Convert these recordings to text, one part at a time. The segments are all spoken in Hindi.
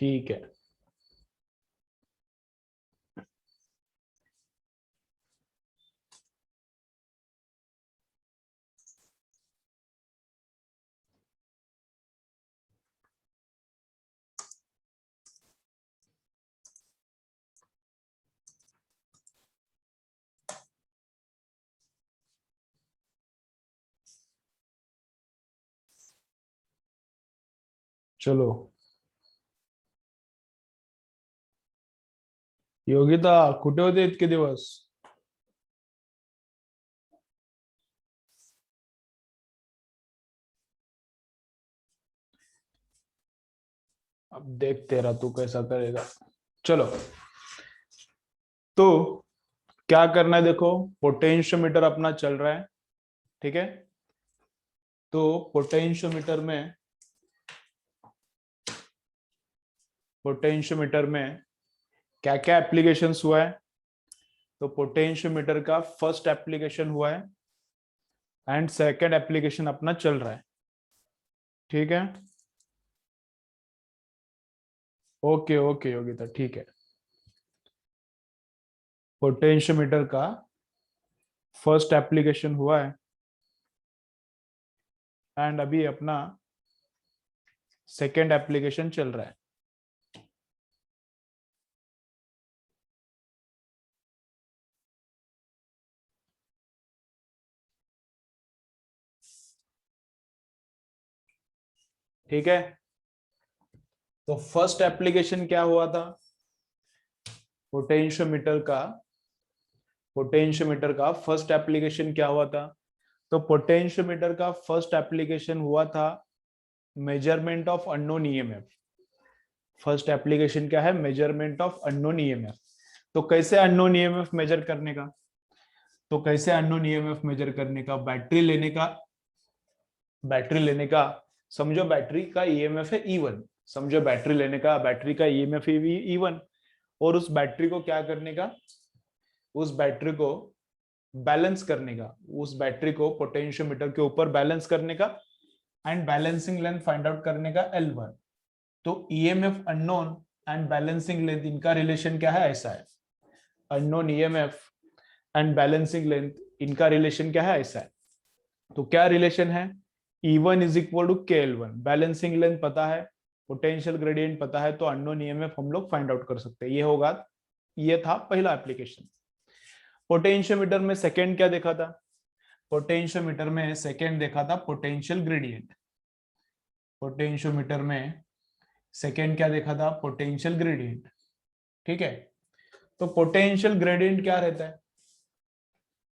ठीक है। चलो योगिता, कुठे होते इतके दिवस? अब देख तेरा तू कैसा करेगा। चलो, तो क्या करना है देखो, पोटेंशियोमीटर अपना चल रहा है, ठीक है। तो पोटेंशियोमीटर में क्या क्या एप्लीकेशंस हुआ है? तो पोटेंशियोमीटर का फर्स्ट एप्लीकेशन हुआ है एंड सेकंड एप्लीकेशन अपना चल रहा है, ठीक है। ओके ओके योगिता, ठीक है। पोटेंशियोमीटर का फर्स्ट एप्लीकेशन हुआ है एंड अभी अपना सेकंड एप्लीकेशन चल रहा है। ठीक है, तो फर्स्ट एप्लीकेशन क्या हुआ था? पोटेंशियोमीटर का फर्स्ट एप्लीकेशन क्या हुआ था? तो पोटेंशियोमीटर का फर्स्ट एप्लीकेशन हुआ था measurement of unknown EMF. First application क्या है? Measurement of unknown EMF. तो कैसे अननोन ईएमएफ मेजर करने का? बैटरी लेने का, समझो बैटरी का ईएमएफ है E1। समझो बैटरी लेने का, बैटरी का ईएमएफ है E1। और उस बैटरी को क्या करने का? उस बैटरी को बैलेंस करने का, उस बैटरी को पोटेंशियोमीटर के ऊपर बैलेंस करने का and balancing length find out करने का L1। तो EMF unknown and balancing length, इनका रिलेशन क्या है? ऐसा है। Unknown EMF and balancing length, इनका रिलेशन क्या है? ऐसा है। तो क्या रिलेशन है? E1 is equal to KL1। Balancing length पता है, पोटेंशियल ग्रेडियंट पता है, तो अननोन ईएमएफ हम लोग फाइंड आउट कर सकते हैं। ये होगा, ये था पहला एप्लीकेशन। पोटेंशियोमीटर में सेकंड क्या देखा था? पोटेंशियोमीटर में सेकंड देखा था पोटेंशियल ग्रेडियंट। पोटेंशियोमीटर में सेकंड क्या देखा था? पोटेंशियल ग्रेडियंट, ठीक है। तो पोटेंशियल ग्रेडियंट क्या रहता है?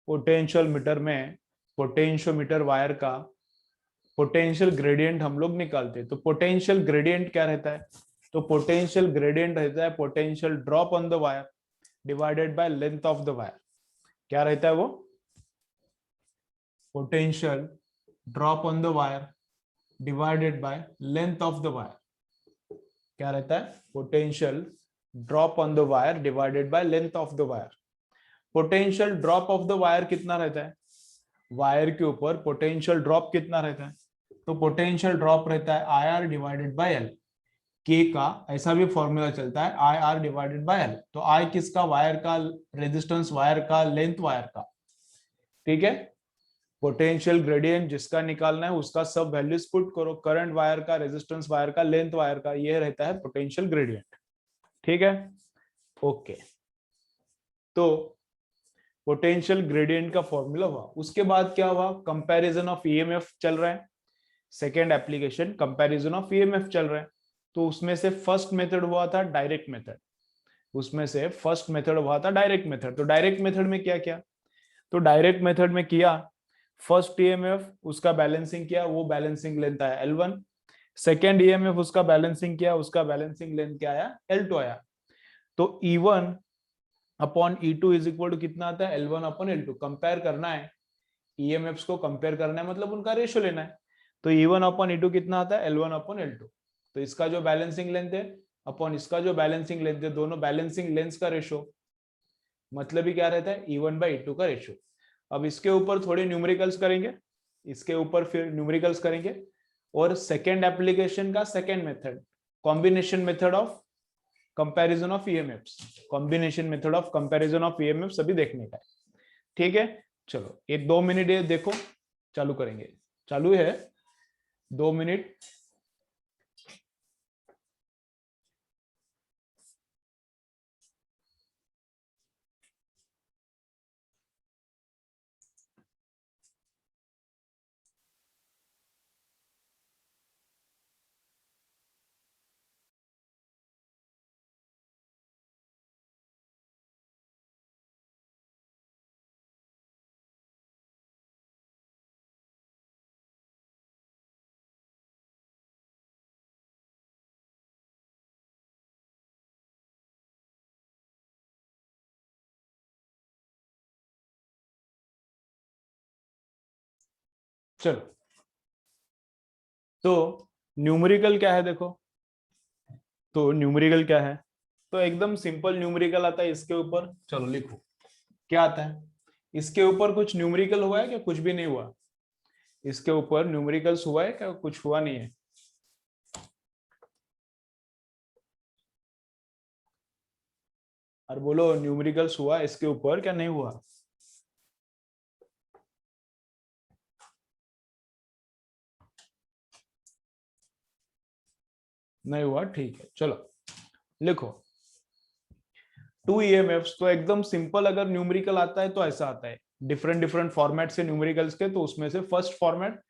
पोटेंशियल मीटर में पोटेंशियोमीटर वायर का पोटेंशियल ग्रेडियंट हम लोग निकालते हैं। तो पोटेंशियल ग्रेडियंट क्या रहता है? तो पोटेंशियल ग्रेडियंट रहता है potential drop on the wire divided by length of the wire. क्या रहता है वो? Potential drop on the wire divided by length of the wire. क्या रहता है? Potential drop on the wire divided by length of the wire. Potential drop of the wire कितना रहता है? वायर के ऊपर पोटेंशियल ड्रॉप कितना रहता है? तो पोटेंशियल ड्रॉप रहता है IR डिवाइडेड बाय L। के का ऐसा भी फॉर्मूला चलता है IR डिवाइडेड बाय L। तो I किसका? वायर का रेजिस्टेंस, वायर का लेंथ, वायर का, ठीक है। पोटेंशियल ग्रेडियंट जिसका निकालना है उसका सब वैल्यूज पुट करो, करंट वायर का, रेजिस्टेंस वायर का, लेंथ वायर का, ये रहता है पोटेंशियल ग्रेडियंट, ठीक है। ओके, तो पोटेंशियल ग्रेडियंट का फॉर्मूला हुआ। उसके बाद क्या हुआ? कंपैरिजन ऑफ ईएमएफ चल रहा है। Second application comparison of EMF चल रहा है। तो उसमें से फर्स्ट मेथड हुआ था डायरेक्ट मेथड। तो डायरेक्ट मेथड में क्या किया? तो डायरेक्ट मेथड में किया, फर्स्ट ईएमएफ उसका बैलेंसिंग किया, वो बैलेंसिंग लेंथ आया L1। सेकेंड ईएमएफ उसका बैलेंसिंग किया, उसका बैलेंसिंग लेंथ क्या आया? L2 आया। तो E1 upon E2 is equal to कितना आता है? L1 upon L2। कंपेयर करना है, ईएमएफ को कंपेयर करना है, मतलब उनका रेशियो लेना है। तो E1 अपॉन E2 कितना आता है? L1 upon L2। तो इसका जो बैलेंसिंग लेंथ है अपॉन इसका जो बैलेंसिंग लेंथ है, दोनों बैलेंसिंग लेंथ का रेशियो, मतलब ही क्या रहता है? E1 बाई E2 का रेशियो। अब इसके ऊपर थोड़े न्यूमेरिकल्स करेंगे, इसके ऊपर फिर न्यूमेरिकल्स करेंगे। और सेकेंड एप्लीकेशन का second method, combination method of comparison of EMFs, combination method of comparison of EMFs अभी देखने का है। ठीक है, चलो ये 2 मिनट ये देखो, चालू करेंगे, चालू है 2 मिनट। चलो, तो न्यूमेरिकल क्या है देखो, तो न्यूमेरिकल क्या है, तो एकदम सिंपल न्यूमेरिकल आता है इसके ऊपर। चलो लिखो क्या आता है इसके ऊपर, कुछ न्यूमेरिकल हुआ है क्या, कुछ भी नहीं हुआ इसके ऊपर, न्यूमेरिकल्स हुआ है क्या, कुछ हुआ नहीं है। और बोलो न्यूमेरिकल्स हुआ इसके ऊपर क्या नहीं हुआ। नहीं हुआ, ठीक है, चलो लिखो 2 ईएमएफ्स। तो एकदम सिंपल अगर न्यूमेरिकल आता है तो ऐसा आता है, डिफरेंट डिफरेंट फॉर्मेट से न्यूमेरिकल्स के, तो उसमें से फर्स्ट फॉर्मेट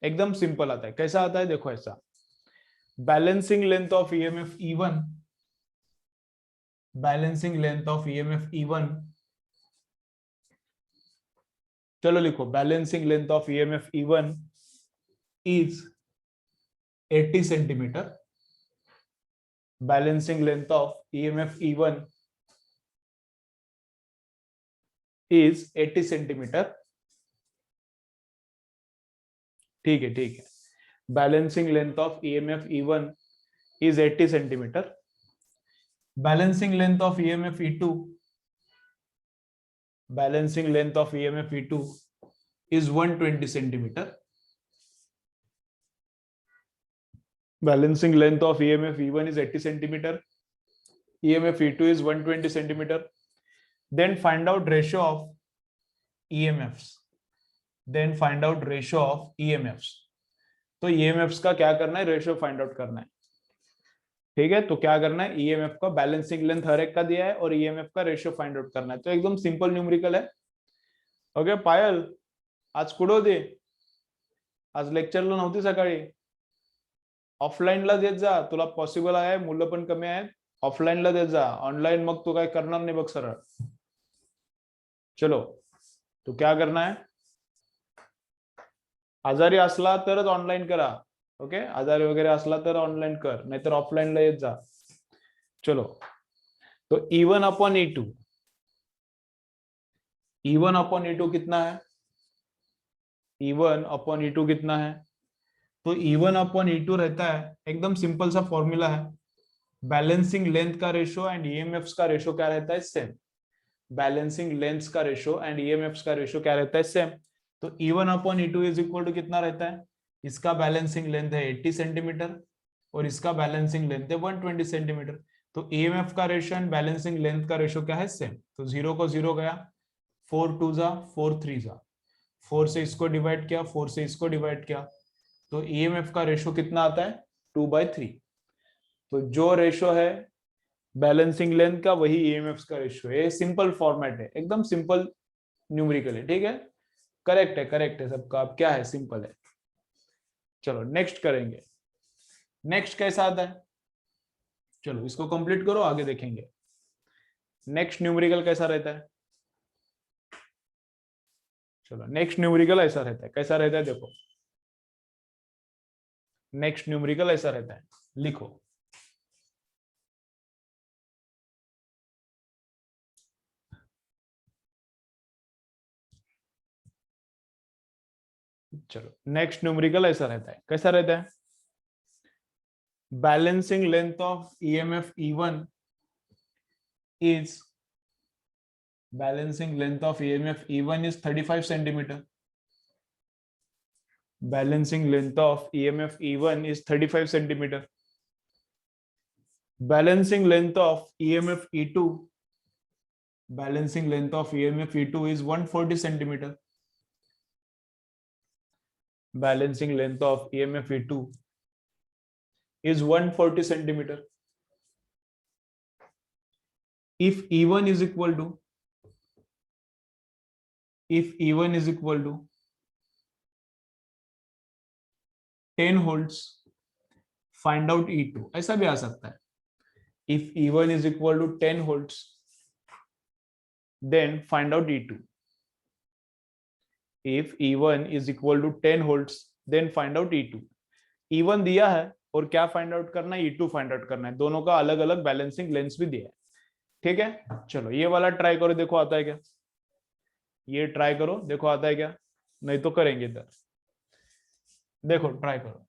एकदम सिंपल आता है। कैसा आता है देखो, ऐसा balancing length of EMF E1, balancing length of EMF E1, चलो लिखो balancing length of EMF E1 is 80 centimetre, balancing length of EMF E1 is 80 centimetre. ठीक है, ठीक है, balancing length of EMF E1 is 80 centimetre, balancing length of EMF E2, balancing length of EMF E2 is 120 centimeter. Balancing length of EMF E1 is 80 centimeter. EMF E2 is 120 centimeter. Then find out ratio of EMFs. Then find out ratio of EMFs. तो EMFs का क्या करना है, रेशियो फाइंड आउट करना है। ठीक है, तो क्या करना है, EMF का बैलेंसिंग लेंथ हर एक का दिया है और EMF का रेशियो फाइंड आउट करना है। तो एकदम सिंपल न्यूमेरिकल है। ओके पायल, आज कुठं होती, आज लेक्चरला नव्हती सकाळी, ऑफलाईनला देत जा, तुला पॉसिबल आहे, मुलं पण कमी आहेत, ऑफलाईनला देत जा, ऑनलाईन मग तू काय करणार नाही बघ सरळ। चलो, तो क्या करना है, आजारी असला तरच ऑनलाईन करा, ओके, आजारी वगैरे असला तर ऑनलाईन कर, नाहीतर ऑफलाईनला येत जा। चलो, तो E1 upon E2, E1 upon E2 कितना है, E1 अपॉन E2 कितना है, तो E1 अपॉन E2 रहता है, एकदम सिंपल सा फॉर्मूला है, बैलेंसिंग लेंथ का रेशियो एंड ईएमएफ्स का रेशियो क्या रहता है, सेम। बैलेंसिंग लेंथ का रेशियो एंड ईएमएफ्स का रेशियो क्या रहता है, सेम। तो E1 upon E2 is equal to कितना रहता है, इसका बैलेंसिंग लेंथ है 80 सेंटीमीटर और इसका बैलेंसिंग लेंथ है 120 सेंटीमीटर। तो ईएमएफ का रेशियो एंड बैलेंसिंग लेंथ का रेशियो क्या है, सेम। तो 0 को 0 गया, 4 2 जा 4 3 जा, 4 से इसको डिवाइड किया, 4 से इसको डिवाइड किया, तो ईएमएफ का रेशियो कितना आता है, 2/3। तो जो रेशियो है बैलेंसिंग लेंथ का वही ईएमएफ का रेशियो है। सिंपल फॉर्मेट है, एकदम सिंपल न्यूमेरिकल है। ठीक है, करेक्ट है सबका। अब क्या है, सिंपल है। चलो नेक्स्ट करेंगे, नेक्स्ट कैसा आता है, चलो इसको कंप्लीट करो, आगे देखेंगे नेक्स्ट न्यूमेरिकल कैसा रहता है। चलो नेक्स्ट न्यूमेरिकल ऐसा रहता है, कैसा रहता है देखो, नेक्स्ट न्यूमेरिकल ऐसा रहता है, लिखो चलो नेक्स्ट न्यूमेरिकल ऐसा रहता है, कैसा रहता है, balancing length of EMF E1 is balancing length of EMF E1 is 35 centimeter. Balancing length of EMF E1 is 35 centimeter. balancing length of EMF E2, balancing length of EMF E2 is 140 centimeter. Balancing length of EMF E2 is 140 centimeter. If E1 is equal to, if E1 is equal to 10 volts, find out E2. ऐसा भी आ सकता है. If E1 is equal to 10 volts, then find out E2. If E1 is equal to 10 volts, then find out E2. E1 दिया है और क्या फाइंड आउट करना है, E2 फाइंड आउट करना है. दोनों का अलग अलग बैलेंसिंग लेंस भी दिया है. ठीक है, चलो ये वाला ट्राई करो, देखो आता है क्या. ये ट्राई करो, देखो आता है क्या. नहीं तो करेंगे इधर. देखो ट्राई करो.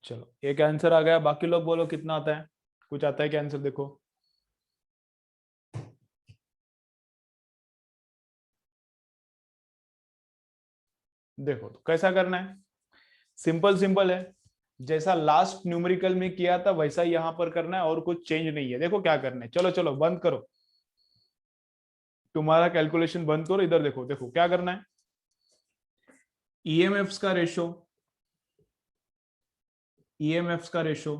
चलो एक आंसर आ गया. बाकी लोग बोलो कितना आता है. कुछ आता है क्या आंसर. देखो देखो तो कैसा करना है. सिंपल सिंपल है. जैसा लास्ट न्यूमेरिकल में किया था वैसा ही यहां पर करना है और कुछ चेंज नहीं है. देखो क्या करना है. चलो चलो बंद करो, तुम्हारा कैलकुलेशन बंद करो. इधर देखो, देखो क्या करना है. ईएमएफ्स का रेशो, ईएमएफ्स का रेशो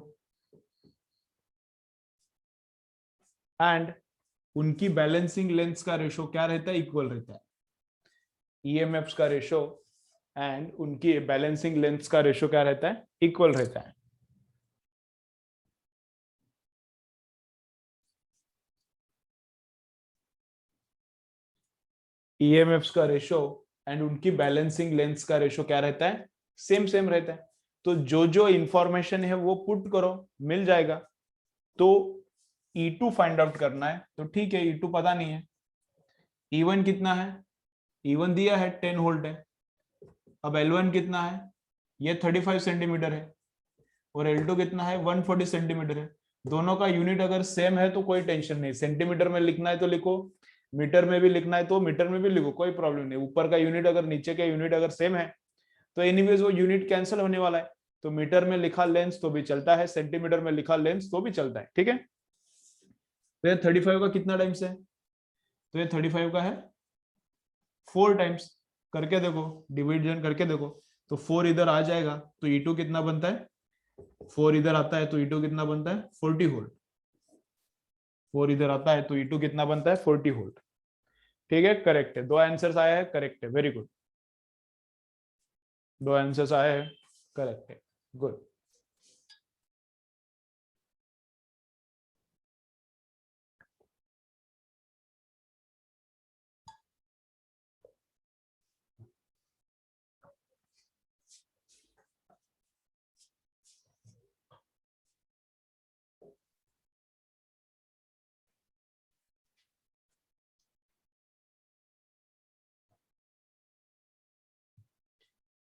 एंड उनकी बैलेंसिंग लेंथ का रेशो क्या रहता है, इक्वल रहता है. ईएमएफ्स का रेशो एंड उनकी बैलेंसिंग लेंथ का रेशो क्या रहता है, इक्वल रहता है. ईएमएफ्स का रेशो एंड उनकी बैलेंसिंग लेंथ का रेशो क्या रहता है, सेम सेम रहता है. तो जो जो इंफॉर्मेशन है वो पुट करो, मिल जाएगा. तो E2 फाइंड आउट करना है तो ठीक है, E2 पता नहीं है. E1 कितना है, E1 दिया है 10 वोल्ट है. अब L1 कितना है, ये 35 सेंटीमीटर है और L2 कितना है, 140 सेंटीमीटर है. दोनों का यूनिट अगर सेम है तो कोई टेंशन नहीं. सेंटीमीटर में लिखना है तो लिखो, मीटर में भी लिखना है तो मीटर में भी लिखो, कोई प्रॉब्लम नहीं. ऊपर का यूनिट अगर नीचे का यूनिट अगर सेम है तो एनीवेज वो यूनिट कैंसिल होने वाला है. तो मीटर में लिखा लेंस तो भी चलता है, सेंटीमीटर में लिखा लेंस तो भी चलता है. ठीक है. तो ये 35 का कितना टाइम्स है, तो ये 35 का है 4 टाइम्स. करके देखो, डिविजन करके देखो तो 4 इधर आ जाएगा तो E2 कितना बनता है, 4 इधर आता है तो E2 कितना बनता है, 40 वोल्ट. 4 इधर आता है तो E2 कितना बनता है, 40 वोल्ट. ठीक है, करेक्ट है. 2 आंसर्स आया है, करेक्ट है. Very good. 2 आंसर्स आए हैं, करेक्ट है. गुड.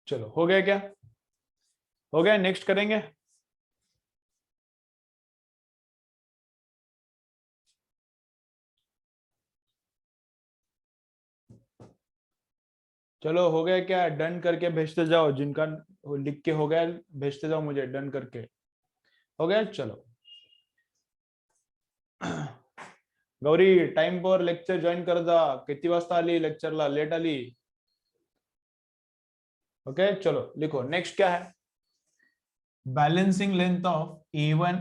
चलो हो गया क्या, हो गया. नेक्स्ट करेंगे. चलो हो गया क्या, डन करके भेजते जाओ. जिनका लिख के हो गया भेजते जाओ मुझे डन करके. हो गया. चलो गौरी टाइम पर लेक्चर जॉईन कर जा. किती वाजता आली लेक्चरला, लेट आली. ओके चलो लिखो. नेक्स्ट क्या है, बैलेंसिंग लेंथ ऑफ A1,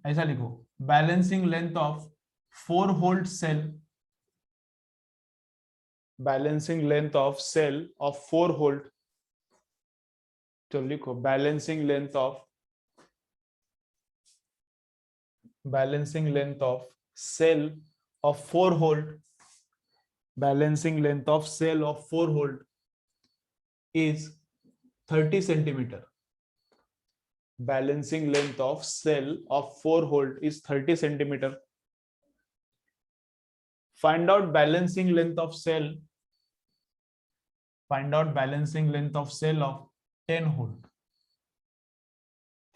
ऐसा लिखो, balancing length of 4 volt cell, balancing length of cell of 4 volt. तो लिखो balancing length of, balancing length of cell of 4 volt, balancing length of cell of 4 volt is 30 centimeter. Balancing length of cell of 4 volt is 30 centimeter. Find out balancing length of cell. Find out balancing length of cell of 10 volt.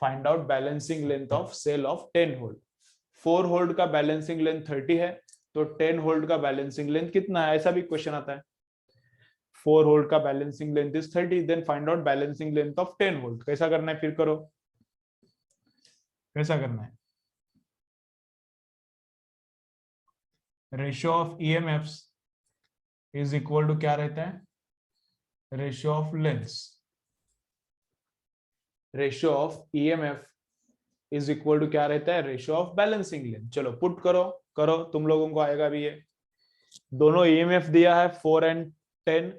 Find out balancing length of cell of 10 volt. 4 hold का बैलेंसिंग लेंथ 30 है, तो 10 होल्ड का बैलेंसिंग लेंथ कितना है, ऐसा भी क्वेश्चन आता है। 4 होल्ड का balancing length is 30, then find out balancing length of 10 hold. कैसा करना है, फिर करो, कैसा करना है। Ratio of EMFs is equal to क्या रहता है, ratio of lengths. Ratio of EMF is equal to क्या रहता है, रेशियो ऑफ बैलेंसिंग लेंथ। चलो पुट करो, करो, तुम लोगों को आएगा भी ये। दोनों ईएमएफ दिया है 4 एंड 10,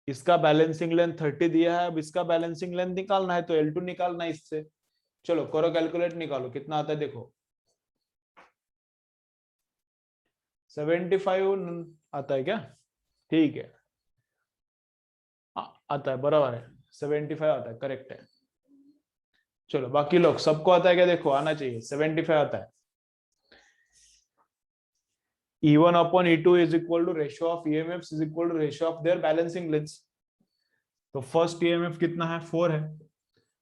इसका बैलेंसिंग लेंथ 30 दिया है, अब इसका बैलेंसिंग लेंथ निकालना है, तो L2 निकालना है इससे। चलो करो कैलकुलेट, निकालो कितना आता है, देखो 75 आता है क्या, ठीक है, आता है, बराबर है, 75 आता है, करेक्ट है। चलो बाकी लोग सबको आता है क्या, देखो आना चाहिए, 75 आता है। E1 upon E2 is equal to ratio of EMFs is equal to ratio of their balancing lengths। तो फर्स्ट EMF कितना है, 4 है,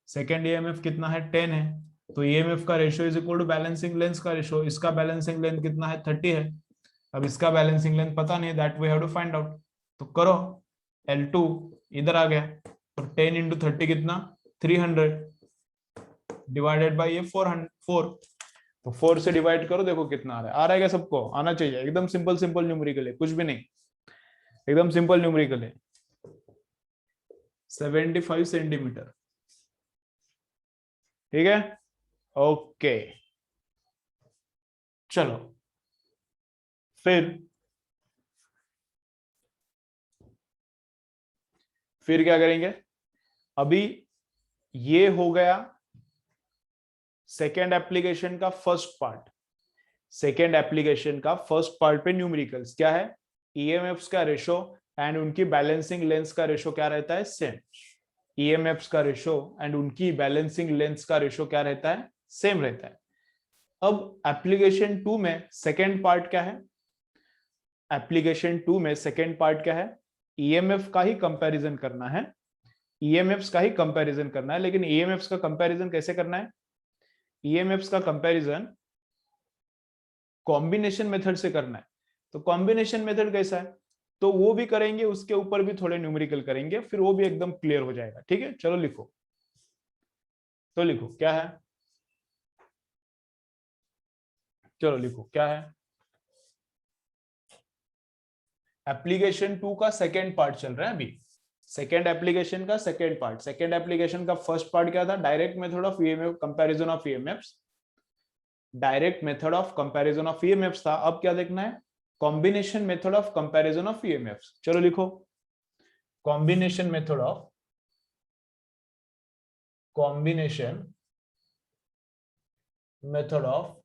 सेकेंड EMF कितना है, 10 है, तो EMF का ratio is equal to balancing length का रेशियो। इसका बैलेंसिंग लेंथ कितना है, 30 है, अब इसका बैलेंसिंग लेंथ पता नहीं है, that we have to find out. तो करो, L2 इधर आ गया, तो 10 इंटू 30 कितना, 300 डिवाइडेड बाई ये 4, तो 4 से डिवाइड करो, देखो कितना आ रहा है क्या, सबको आना चाहिए। एकदम सिंपल सिंपल न्यूमेरिकल है, कुछ भी नहीं, एकदम सिंपल न्यूमेरिकल है। 75 सेंटीमीटर, ठीक है, ओके। चलो फिर क्या करेंगे, अभी ये हो गया सेकेंड एप्लीकेशन का फर्स्ट पार्ट। सेकेंड एप्लीकेशन का फर्स्ट पार्ट पे न्यूमेरिकल्स क्या है, ईएमएफ्स का रेशो एंड उनकी बैलेंसिंग लेंथ्स का रेशो क्या रहता है, सेम। ईएमएफ्स का रेशो एंड उनकी बैलेंसिंग लेंथ्स का रेशो क्या रहता है, सेम रहता है। अब एप्लीकेशन 2 में सेकेंड पार्ट क्या है, एप्लीकेशन 2 में सेकेंड पार्ट क्या है, ईएमएफ का ही कंपैरिजन करना है, ईएमएफ्स का ही कंपैरिजन करना है। लेकिन ईएमएफ्स का कंपैरिजन कैसे करना है, ईएमएफ्स का कंपैरिजन कॉम्बिनेशन मेथड से करना है। तो कॉम्बिनेशन मेथड कैसा है, तो वो भी करेंगे, उसके ऊपर भी थोड़े न्यूमेरिकल करेंगे, फिर वो भी एकदम क्लियर हो जाएगा, ठीक है। चलो लिखो, तो लिखो क्या है, चलो लिखो क्या है। एप्लीकेशन 2 का सेकेंड पार्ट चल रहा है अभी, सेकेंड एप्लीकेशन का सेकेंड पार्ट। सेकेंड एप्लीकेशन का फर्स्ट पार्ट क्या था, direct method of EMF, comparison of EMFs, direct method of comparison of EMFs था। अब क्या देखना है, combination method of comparison of EMFs. चलो लिखो, combination method of combination method of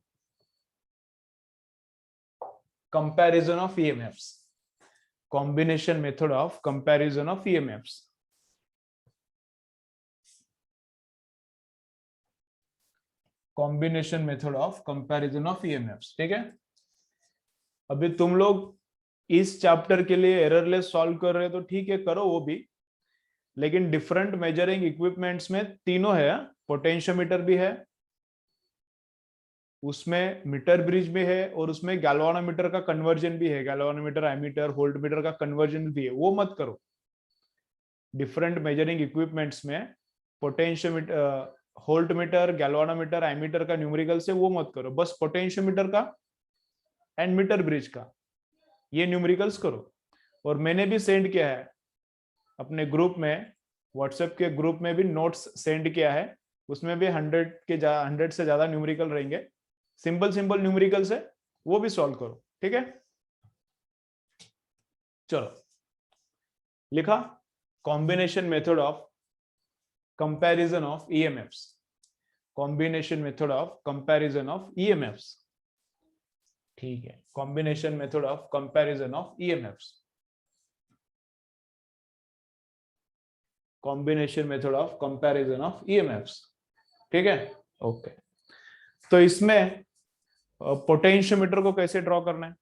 comparison of EMFs, combination method of comparison of EMFs। combination method of comparison of EMFs, ठीक है। अभी तुम लोग इस चैप्टर के लिए एररलेस सॉल्व कर रहे हो तो ठीक है, करो वो भी, लेकिन डिफरेंट मेजरिंग इक्विपमेंट्स में तीनों है, पोटेंशियोमीटर भी है, उसमें मीटर ब्रिज भी है, और उसमें गैल्वानोमीटर का कन्वर्जन भी है, गैल्वानोमीटर, एमीटर, वोल्टमीटर का कन्वर्जन भी है, वो मत करो। डिफरेंट मेजरिंग इक्विपमेंट्स में पोटेंशियोमीटर, वोल्टमीटर, गैल्वानोमीटर, एमीटर का न्यूमेरिकल से वो मत करो, बस पोटेंशियोमीटर का एंड मीटर ब्रिज का ये न्यूमेरिकल्स करो। और मैंने भी सेंड किया है अपने ग्रुप में, व्हाट्सएप के ग्रुप में भी नोट्स सेंड किया है, उसमें भी 100 से ज्यादा न्यूमेरिकल रहेंगे, सिंपल सिंपल न्यूमेरिकल्स है, वो भी सॉल्व करो, ठीक है। चलो लिखा, combination method of comparison of EMFs, combination method of comparison of EMFs, ठीक है, combination method of comparison of EMFs, combination method of comparison of EMFs, ठीक है, ओके। तो इसमें पोटेंशियोमीटर को कैसे ड्रॉ करना है,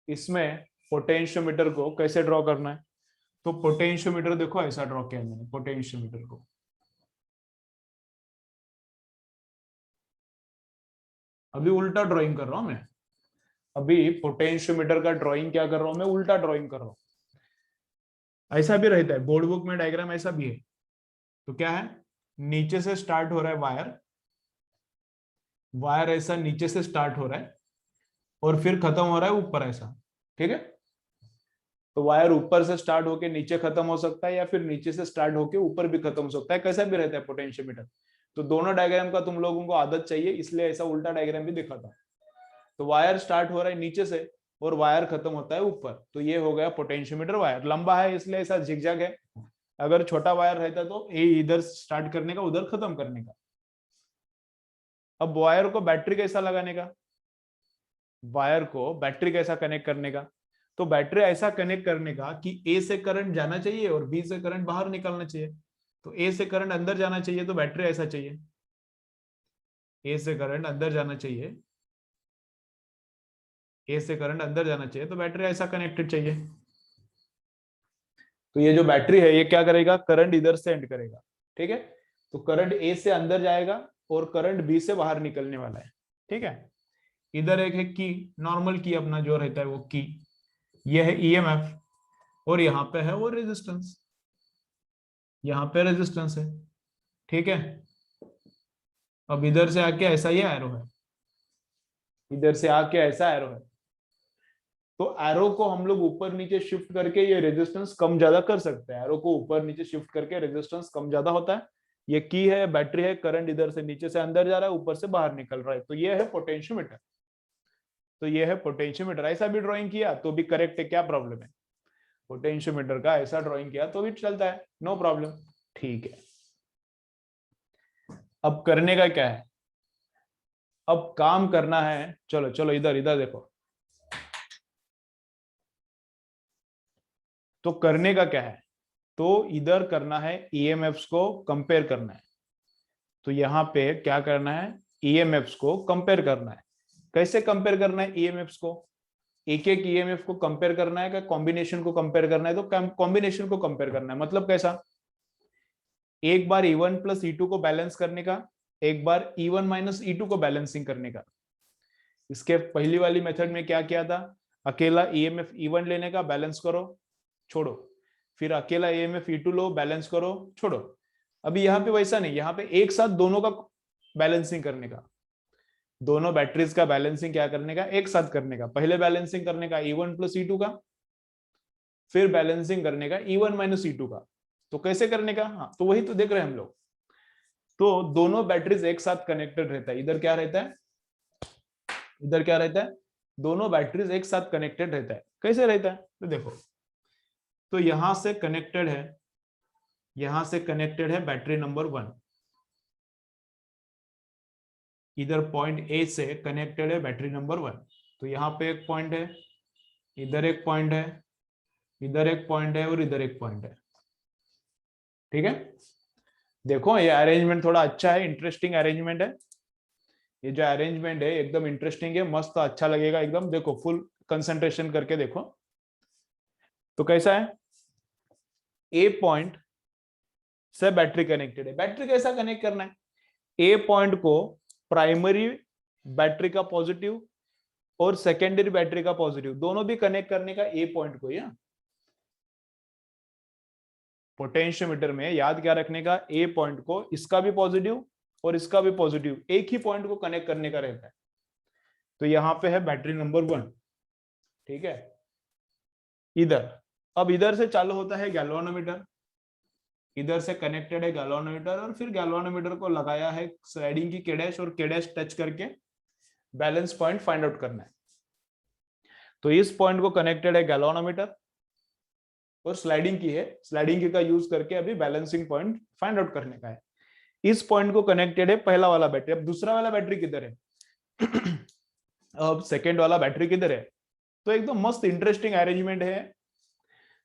इसमें पोटेंशियोमीटर को कैसे ड्रॉ करना है, तो पोटेंशियोमीटर देखो ऐसा ड्रॉ किया मैंने पोटेंशियोमीटर को, अभी उल्टा ड्राइंग कर रहा हूं मैं, अभी पोटेंशियोमीटर का ड्राइंग क्या कर रहा हूं मैं, उल्टा ड्राइंग कर रहा हूं। ऐसा भी रहता है बोर्ड बुक में, डायग्राम ऐसा भी है। तो क्या है, नीचे से स्टार्ट हो रहा है वायर, वायर ऐसा नीचे से स्टार्ट हो रहा है और फिर खत्म हो रहा है ऊपर ऐसा, ठीक है। तो वायर ऊपर से स्टार्ट होके नीचे खत्म हो सकता है, या फिर नीचे से स्टार्ट होके ऊपर भी खत्म हो सकता है, कैसा भी रहता है पोटेंशियोमीटर। तो दोनों डायग्राम का तुम लोगों को आदत चाहिए, इसलिए ऐसा उल्टा डायग्राम भी दिखा था। तो वायर स्टार्ट हो रहा है नीचे से और वायर खत्म होता है ऊपर, तो ये हो गया पोटेंशियोमीटर। वायर लंबा है इसलिए ऐसा झिकझैक है, अगर छोटा वायर रहता तो ये इधर स्टार्ट करने का उधर खत्म करने का। अब वायर को बैटरी कैसा लगाने का, वायर को बैटरी कैसा कनेक्ट करने का, तो बैटरी ऐसा कनेक्ट करने का कि ए से करंट जाना चाहिए और बी से करंट बाहर निकलना चाहिए। तो ए से करंट अंदर जाना चाहिए तो बैटरी ऐसा चाहिए, ए से करंट अंदर जाना चाहिए, ए से करंट अंदर जाना चाहिए तो बैटरी ऐसा कनेक्टेड चाहिए। तो ये जो बैटरी है ये क्या करेगा, करंट इधर से एंड करेगा, ठीक है। तो करंट ए से अंदर जाएगा और करंट बी से बाहर निकलने वाला है, ठीक है। इधर एक है की, नॉर्मल की अपना जो रहता है वो की, ये है ईएमएफ और यहाँ पे है वो रेजिस्टेंस, यहाँ पे रेजिस्टेंस है, ठीक है। अब इधर से आके ऐसा ही एरो है, इधर से आके ऐसा एरो है। तो एरो को हम लोग ऊपर नीचे शिफ्ट करके ये रेजिस्टेंस कम ज्यादा कर सकते हैं, एरो को ऊपर नीचे शिफ्ट करके रेजिस्टेंस कम ज्यादा होता है। ये की है, बैटरी है, करंट इधर से नीचे से अंदर जा रहा है, ऊपर से बाहर निकल रहा है, तो ये है पोटेंशियोमीटर। तो ये है पोटेंशियोमीटर। ऐसा भी ड्राइंग किया तो भी करेक्ट है, क्या प्रॉब्लम है, पोटेंशियोमीटर का ऐसा ड्राइंग किया तो भी चलता है, नो प्रॉब्लम, ठीक है। अब करने का क्या है, अब काम करना है, चलो चलो इधर इधर देखो। तो करने का क्या है, तो इधर करना है ईएमएफ्स को कंपेयर करना है। तो यहाँ पे क्या करना है, ईएमएफ्स को कंपेयर करना है। कैसे कंपेयर करना है ईएमएफ्स को, एक एक ईएमएफ को कंपेयर करना है, क्या कॉम्बिनेशन को कंपेयर करना है, तो कॉम्बिनेशन को कंपेयर करना है। मतलब कैसा, एक बार E1 प्लस E2 को बैलेंस करने का, एक बार E1 माइनस E2 को बैलेंसिंग करने का। इसके पहली वाली मेथड में क्या किया था, अकेला ईएमएफ E1 लेने का, बैलेंस करो छोड़ो, फिर अकेला ईएमएफ E2 लो, बैलेंस करो छोड़ो। अभी यहाँ पे वैसा नहीं, यहाँ पे एक साथ दोनों का बैलेंसिंग करने का, दोनों बैटरीज का बैलेंसिंग क्या करने का, एक साथ करने का। पहले बैलेंसिंग करने का E1 प्लस E2 का, फिर बैलेंसिंग करने का E1 माइनस E2 का। तो कैसे करने का, हाँ तो वही तो देख रहे हैं हम लोग। तो दोनों बैटरीज एक साथ कनेक्टेड रहता है, इधर क्या रहता है, इधर क्या रहता है, दोनों बैटरीज एक साथ कनेक्टेड रहता है। कैसे रहता है, तो देखो, तो यहां से कनेक्टेड है, यहां से कनेक्टेड है बैटरी नंबर 1, इधर पॉइंट ए से कनेक्टेड है बैटरी नंबर 1। तो यहाँ पे एक पॉइंट है, इधर एक पॉइंट है, इधर एक पॉइंट है और इधर एक पॉइंट है, ठीक है। देखो ये अरेंजमेंट थोड़ा अच्छा है, इंटरेस्टिंग अरेंजमेंट है। ये जो अरेंजमेंट है एकदम इंटरेस्टिंग है, मस्त अच्छा लगेगा एकदम। देखो फुल कंसंट्रेशन करके देखो। तो कैसा है, ए पॉइंट से बैटरी कनेक्टेड है। बैटरी कैसा कनेक्ट करना है, ए पॉइंट को प्राइमरी बैटरी का पॉजिटिव और सेकेंडरी बैटरी का पॉजिटिव दोनों भी कनेक्ट करने का ए पॉइंट को। या पोटेंशियोमीटर में याद क्या रखने का, ए पॉइंट को इसका भी पॉजिटिव और इसका भी पॉजिटिव एक ही पॉइंट को कनेक्ट करने का रहता है। तो यहां पे है बैटरी नंबर 1, ठीक है। इधर, अब इधर से चालू होता है गैल्वानोमीटर, इधर से कनेक्टेड है गैल्वानोमीटर और फिर गैल्वानोमीटर को लगाया है स्लाइडिंग की केडैश और केडैश टच करके बैलेंस पॉइंट फाइंड आउट करना है। तो इस पॉइंट को कनेक्टेड है गैल्वानोमीटर और स्लाइडिंग की है, स्लाइडिंग की का यूज करके अभी बैलेंसिंग पॉइंट फाइंड आउट करने का है। इस पॉइंट को कनेक्टेड है पहला वाला बैटरी। अब दूसरा वाला बैटरी किधर है अब सेकेंड वाला बैटरी किधर है, तो एकदम मस्त इंटरेस्टिंग अरेंजमेंट है।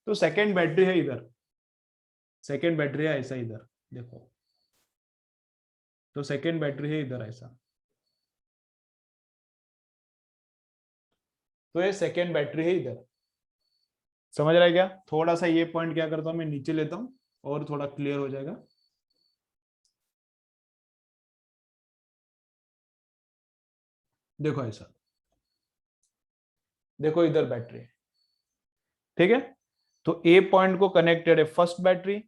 तो सेकेंड बैटरी है इधर, सेकेंड बैटरी है ऐसा इधर देखो, तो सेकेंड बैटरी है इधर ऐसा। तो ये सेकेंड बैटरी है इधर, समझ रहा है क्या। थोड़ा सा ये पॉइंट क्या करता हूं मैं नीचे लेता हूं और थोड़ा क्लियर हो जाएगा। देखो ऐसा, देखो इधर बैटरी है, ठीक है। तो ए पॉइंट को कनेक्टेड है फर्स्ट बैटरी,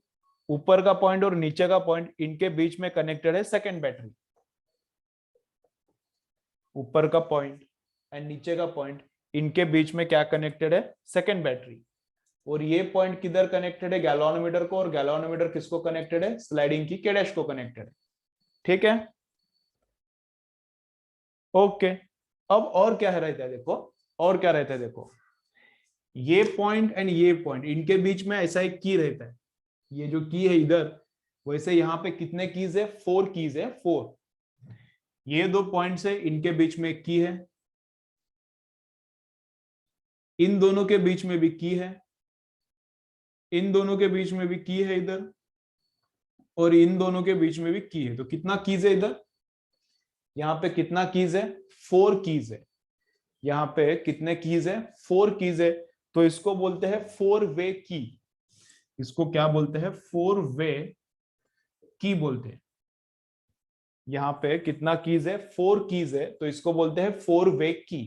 ऊपर का पॉइंट और नीचे का पॉइंट इनके बीच में कनेक्टेड है सेकंड बैटरी। ऊपर का पॉइंट एंड नीचे का पॉइंट इनके बीच में क्या कनेक्टेड है, सेकंड बैटरी। और ये पॉइंट किधर कनेक्टेड है, गैल्वानोमीटर को, और गैल्वानोमीटर किसको कनेक्टेड है, स्लाइडिंग की के डैश को कनेक्टेड है, ठीक है। ओके, अब और क्या रहता है देखो, और क्या रहता है देखो, ये पॉइंट एंड ये पॉइंट इनके बीच में ऐसा एक की रहता है, ये जो की है इधर, वैसे यहाँ पे कितने कीज है, 4 कीज है, 4। ये दो पॉइंट्स है, इनके बीच में एक की है, इन दोनों के बीच में भी की है, इन दोनों के बीच में भी की है इधर, और इन दोनों के बीच में भी की है। तो कितना कीज है इधर, यहाँ पे कितना कीज है, 4 कीज है। यहाँ पे कितने कीज है, 4 कीज है। तो इसको बोलते हैं 4 वे की, इसको क्या बोलते हैं, 4 वे की बोलते हैं। यहाँ पे कितना कीज है, 4 कीज है, तो इसको बोलते हैं 4 वे की,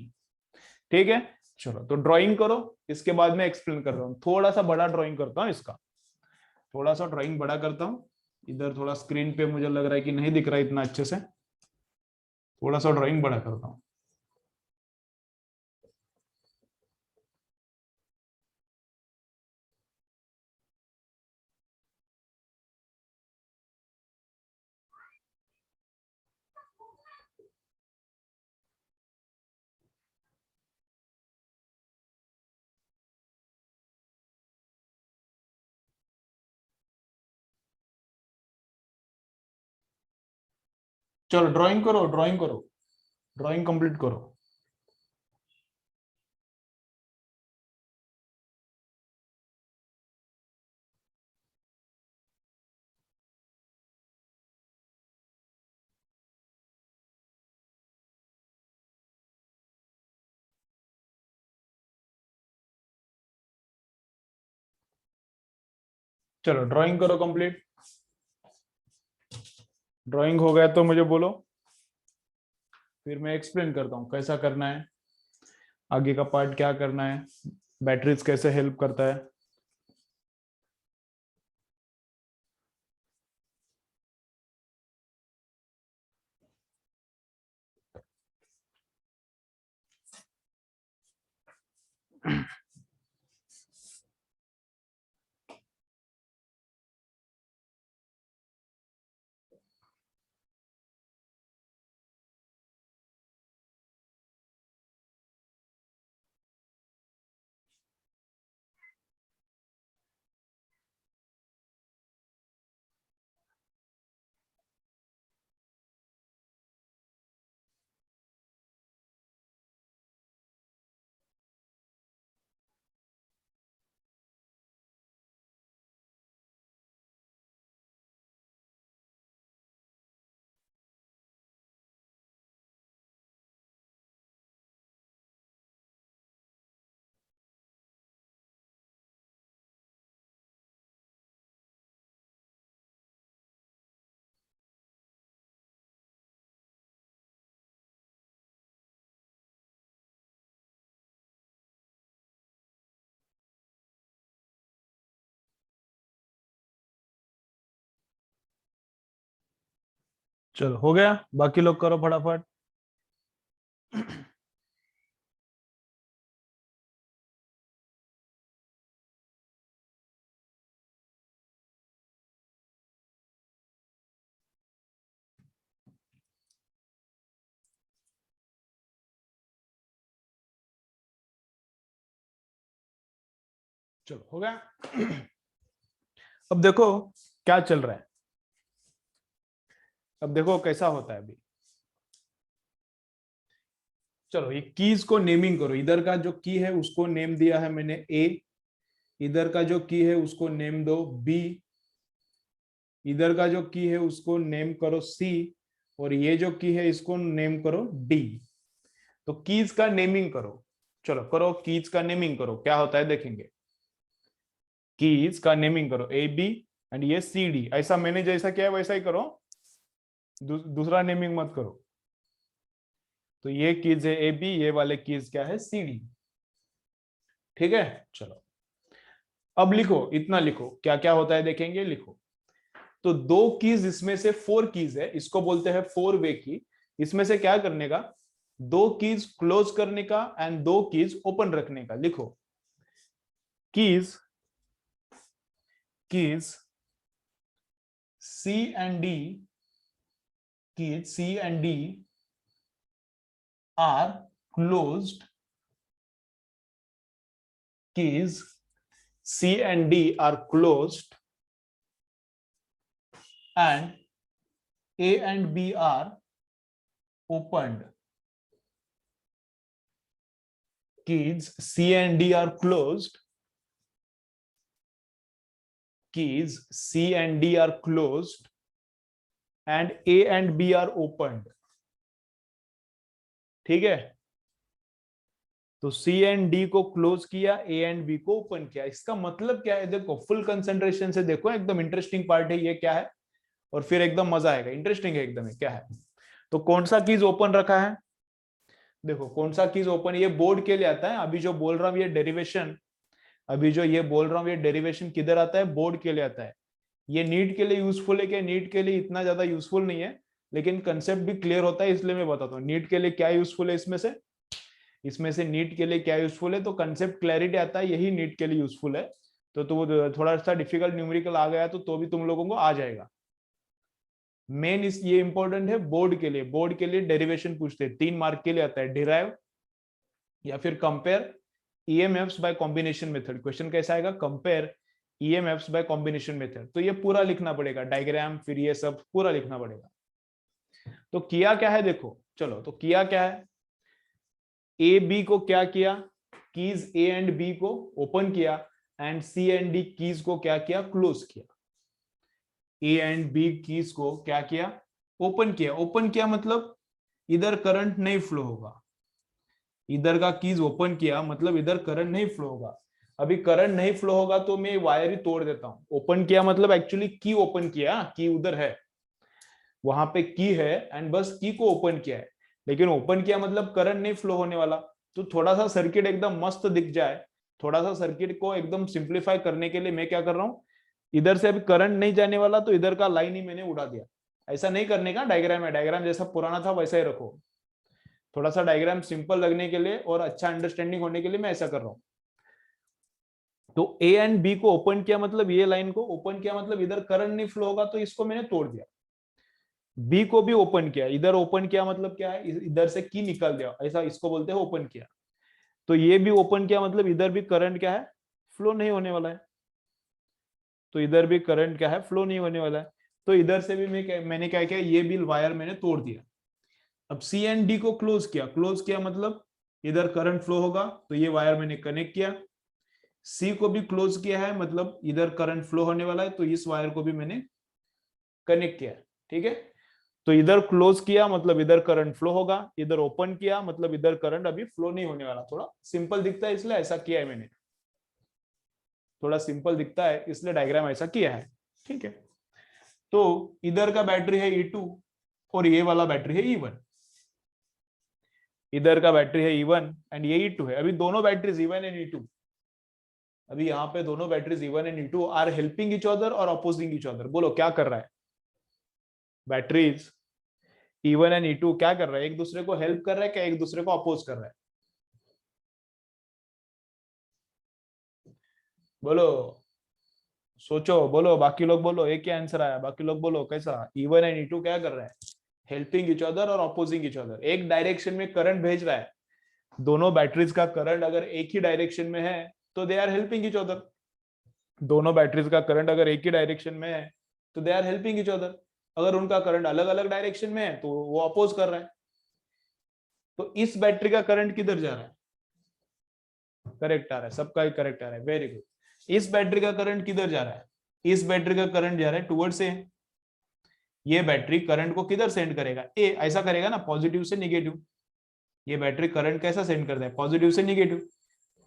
ठीक है। चलो तो ड्राइंग करो, इसके बाद में एक्सप्लेन कर रहा हूँ। थोड़ा सा बड़ा ड्राइंग करता हूँ इसका, थोड़ा सा ड्राइंग बड़ा करता हूँ। इधर थोड़ा स्क्रीन पे मुझे लग रहा है कि नहीं दिख रहा है इतना अच्छे से, थोड़ा सा ड्राइंग बड़ा करता हूँ। चलो ड्राइंग करो, ड्राइंग करो, ड्राइंग कंप्लीट करो। चलो ड्राइंग करो कंप्लीट। ड्राइंग हो गया तो मुझे बोलो, फिर मैं एक्सप्लेन करता हूँ कैसा करना है, आगे का पार्ट क्या करना है, बैटरीज कैसे हेल्प करता है। चलो हो गया, बाकी लोग करो फटाफट। चलो हो गया। अब देखो क्या चल रहा है, अब देखो कैसा होता है अभी। चलो ये कीज को नेमिंग करो, इधर का जो की है उसको नेम दिया है मैंने ए, इधर का जो की है उसको नेम दो बी, इधर का जो की है उसको नेम करो सी, और ये जो की है इसको नेम करो डी। तो कीज का नेमिंग करो, चलो करो कीज का नेमिंग करो, क्या होता है देखेंगे। कीज का नेमिंग करो ए बी एंड ये सी डी, ऐसा मैंने जैसा किया है वैसा ही करो, दूसरा नेमिंग मत करो। तो ये कीज है ए बी, ये वाले कीज क्या है सी डी। ठीक है, चलो अब लिखो, इतना लिखो, क्या क्या होता है देखेंगे, लिखो। तो दो कीज इसमें से, फोर कीज है, इसको बोलते हैं फोर वे की। इसमें से क्या करने का, दो कीज क्लोज करने का एंड दो कीज ओपन रखने का। लिखो, keys keys C and D, keys C and D are closed, keys C and D are closed and A and B are opened. Keys C and D are closed. Keys C and D are closed and A and B are opened. ठीक है, तो C एंड D को क्लोज किया, A एंड B को ओपन किया। इसका मतलब क्या है, देखो फुल कंसंट्रेशन से देखो, एकदम इंटरेस्टिंग पार्ट है ये, क्या है, और फिर एकदम मजा आएगा, इंटरेस्टिंग है एकदम, क्या है। तो कौन सा कीज ओपन रखा है, देखो कौन सा कीज ओपन, ये बोर्ड के लिए आता है। अभी जो बोल रहा हूं ये डेरिवेशन, अभी जो ये बोल रहा हूं ये डेरिवेशन किधर आता है, बोर्ड के लिए आता है। ये नीट के लिए यूजफुल है क्या, नीट के लिए इतना ज्यादा यूजफुल नहीं है, लेकिन कंसेप्ट भी क्लियर होता है, इसलिए मैं बताता हूँ नीट के लिए क्या यूजफुल है। इसमें से नीट के लिए क्या यूजफुल है, तो कंसेप्ट क्लैरिटी आता है, यही नीट के लिए यूजफुल है। तो थोड़ा सा डिफिकल्ट न्यूमेरिकल आ गया तो भी तुम लोगों को आ जाएगा। मेन इस ये इंपॉर्टेंट है बोर्ड के लिए, बोर्ड के लिए डेरिवेशन पूछते हैं, 3 मार्क के लिए आता है, डिराइव या फिर compare EMFs bye combination method. Question कैसा आएगा, compare EMFs bye combination method. तो ये पूरा लिखना पड़ेगा, डायग्राम फिर ये सब पूरा लिखना पड़ेगा। तो किया क्या है देखो, चलो तो किया क्या है, ए बी को क्या किया, कीज ए एंड बी को ओपन किया and C and D keys को क्या किया, क्लोज किया। ए एंड बी कीज को क्या किया, ओपन किया। ओपन किया मतलब इधर करंट नहीं फ्लो होगा, इधर का कीज ओपन किया मतलब इधर करंट नहीं फ्लो होगा। अभी करंट नहीं फ्लो होगा तो मैं वायर ही तोड़ देता हूं। ओपन किया मतलब एक्चुअली की ओपन किया, की उधर है, वहां पे की है एंड बस की को ओपन किया है, लेकिन ओपन किया मतलब करंट नहीं फ्लो होने वाला। तो थोड़ा सा सर्किट एकदम मस्त दिख जाए, थोड़ा सा सर्किट को एकदम सिंप्लीफाई करने के लिए मैं क्या कर रहा हूं, इधर से अभी करंट नहीं जाने वाला तो इधर का लाइन ही मैंने उड़ा दिया। ऐसा नहीं करने का, डायग्राम है, डायग्राम जैसा पुराना था वैसा ही रखो। थोड़ा सा डायग्राम सिंपल लगने के लिए और अच्छा अंडरस्टैंडिंग होने के लिए मैं ऐसा कर रहा हूं। तो ए एंड बी को ओपन किया मतलब ये लाइन को ओपन किया मतलब इधर करंट नहीं फ्लो होगा, तो इसको मैंने तोड़ दिया। बी को भी ओपन किया, इधर ओपन किया मतलब क्या है, इधर से की निकाल दिया, ऐसा इसको बोलते हैं ओपन किया। तो ये भी ओपन किया मतलब इधर भी करंट क्या है, फ्लो नहीं होने वाला है। तो इधर भी करंट क्या है, फ्लो नहीं होने वाला है। तो इधर से भी मैंने क्या किया, ये भी वायर मैंने तोड़ दिया। अब सी एंड डी को क्लोज किया, क्लोज किया मतलब इधर करंट फ्लो होगा, तो ये वायर मैंने कनेक्ट किया। सी को भी क्लोज किया है मतलब इधर करंट फ्लो होने वाला है, तो इस वायर को भी मैंने कनेक्ट किया। ठीक है, तो इधर क्लोज किया मतलब इधर करंट फ्लो होगा, इधर ओपन किया मतलब इधर करंट अभी फ्लो नहीं होने वाला। थोड़ा सिंपल दिखता है इसलिए ऐसा किया है मैंने, थोड़ा सिंपल दिखता है इसलिए डायग्राम ऐसा किया है। ठीक है, तो इधर का बैटरी है E2 और ये वाला बैटरी है E1। इधर का बैटरी है E1 एंड ये E2 है। अभी दोनों बैटरीज E1 एंड E2, अभी यहाँ पे दोनों batteries E1 and E2 are helping each other और अपोजिंग ईच अदर। बोलो क्या कर रहा है, बैटरीज E1 एंड E2 क्या कर रहा है, एक दूसरे को हेल्प कर रहा है क्या, एक दूसरे को अपोज कर रहा है, बोलो सोचो, बोलो बाकी लोग बोलो, एक क्या आंसर आया, बाकी लोग बोलो कैसा। E1 एंड E2 क्या कर रहा है, हेल्पिंग ईच अदर और अपोजिंग ईच अदर, एक डायरेक्शन में करंट भेज रहा है। दोनों बैटरीज का करंट अगर एक ही डायरेक्शन में है तो they are helping each other. दोनों बैटरीज का करंट अगर एक ही डायरेक्शन में है तो they are helping each other. अगर उनका करंट अलग अलग डायरेक्शन में है तो वो अपोज कर रहा है। तो इस बैटरी का करंट किधर जा रहा है, करेक्ट आ रहा है, सबका ही करेक्ट आ रहा है, वेरी गुड। इस बैटरी का करंट किधर जा रहा है, इस बैटरी का करंट जा रहा है टुवर्ड्स ए। ये बैटरी करंट को किधर सेंड करेगा, ए, ऐसा करेगा ना, पॉजिटिव से निगेटिव। ये बैटरी करंट कैसा सेंड करता है, पॉजिटिव से निगेटिव।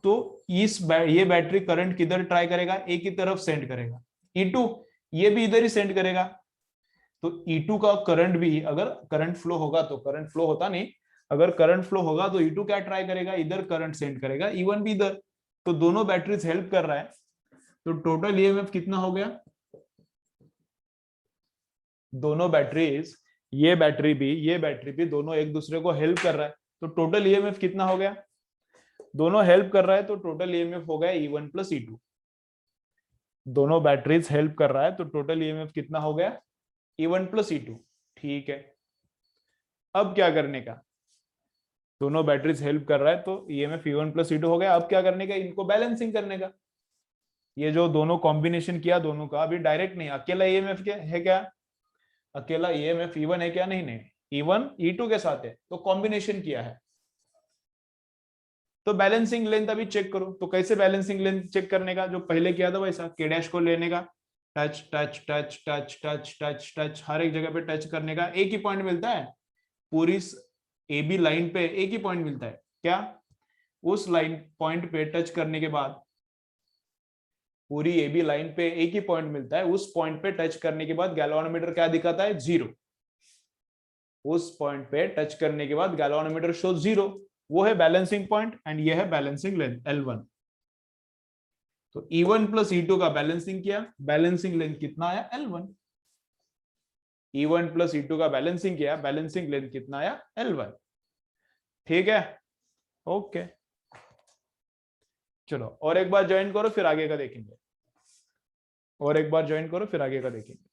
तो ये बैटरी करंट किधर ट्राई करेगा, ए की तरफ सेंड करेगा। E2 ये भी इधर ही सेंड करेगा। तो E2 का करंट भी अगर करंट फ्लो होगा, तो करंट फ्लो होता नहीं, अगर करंट फ्लो होगा तो E2 क्या ट्राई करेगा, इधर करंट सेंड करेगा, E1 भी इधर, तो दोनों बैटरीज हेल्प कर रहा है, तो टोटल ईएमएफ कितना हो गया, दोनों बैटरीज, ये बैटरी भी दोनों एक दूसरे को हेल्प कर रहा है, तो टोटल ईएमएफ कितना हो गया, दोनों हेल्प कर रहा है तो टोटल ईएमएफ हो गया E1 प्लस E2। दोनों बैटरीज हेल्प कर रहा है तो टोटल ईएमएफ कितना हो गया, E1 प्लस E2। ठीक है, अब क्या करने का, दोनों बैटरीज हेल्प कर रहा है तो ईएमएफ E1 प्लस E2 हो गया। अब क्या करने का, इनको बैलेंसिंग करने का। ये जो दोनों कॉम्बिनेशन किया दोनों का, अभी डायरेक्ट नहीं, अकेला ईएमएफ है क्या, अकेला ईएमएफ E1 है क्या, नहीं नहीं, E1 E2 के साथ है तो कॉम्बिनेशन किया है, तो बैलेंसिंग लेंथ अभी चेक करो। तो कैसे बैलेंसिंग लेंथ चेक करने का, जो पहले किया था वैसा, के डैश को लेने का, touch touch touch touch touch touch touch, हर एक जगह पे टच करने का, एक ही पॉइंट मिलता है, पूरी ए बी लाइन पे एक ही पॉइंट मिलता है क्या, उस लाइन पॉइंट पे टच करने के बाद, पूरी ए बी लाइन पे एक ही पॉइंट मिलता है, उस पॉइंट पे टच करने के बाद गैल्वेनोमीटर क्या दिखाता है, 0। उस पॉइंट पे टच करने के बाद गैल्वेनोमीटर शो 0, वो है बैलेंसिंग पॉइंट, एंड ये है बैलेंसिंग लेंथ L1। तो E1 प्लस E2 का बैलेंसिंग किया, बैलेंसिंग लेंथ कितना आया, L1। E1 प्लस E2 का बैलेंसिंग किया, बैलेंसिंग लेंथ कितना आया, L1। ठीक है, ओके। चलो और एक बार ज्वाइन करो फिर आगे का देखेंगे, और एक बार ज्वाइन करो फिर आगे का देखेंगे।